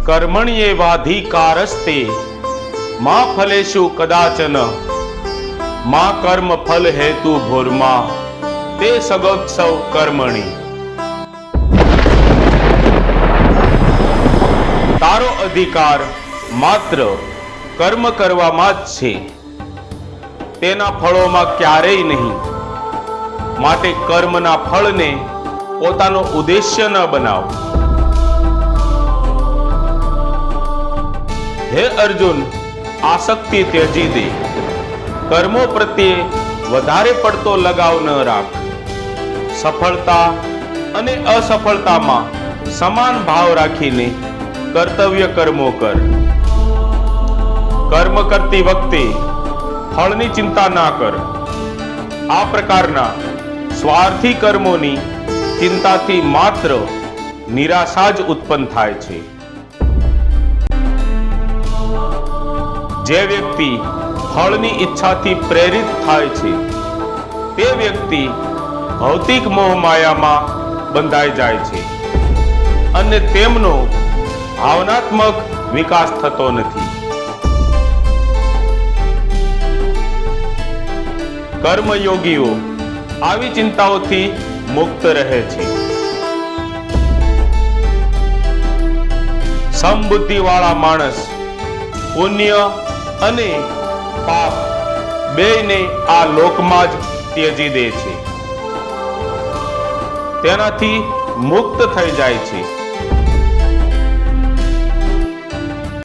કર્મણ્યેવાધિકારસ્તે મા ફલેષુ કદાચન મા કર્મ ફલ હેતુ ભૂર્મા તે સગોત્સવ કર્મણી. તારો અધિકાર માત્ર કર્મ કરવામાં જ છે, તેના ફળોમાં ક્યારેય નહીં. માટે કર્મના ફળને પોતાનો ઉદ્દેશ્ય ન બનાવ. હે અર્જુન, આસક્તિ ત્યજી દે. કર્મો પ્રત્યે વધારે પડતો લગાવ ન રાખ. સફળતા અને અસફળતામાં સમાન ભાવ રાખીને કર્તવ્ય કર્મો કર. કર્મ કરતી વખતે ફળની ચિંતા ના કર. આ પ્રકારના સ્વાર્થી કર્મોની ચિંતાથી માત્ર નિરાશા જ ઉત્પન્ન થાય છે. જે વ્યક્તિ ફળની ઈચ્છાથી પ્રેરિત થાય છે તે વ્યક્તિ ભૌતિક મોહમાયામાં બંધાઈ જાય છે અને તેમનો ભાવનાત્મક વિકાસ થતો નથી. કર્મયોગીઓ આવી ચિંતાઓથી મુક્ત રહે છે. સમબુદ્ધિવાળા માણસ પુણ્ય અને પાપ બેયને આ લોકમાં જ ત્યજી દે છે, તેનાથી મુક્ત થઈ જાય છે.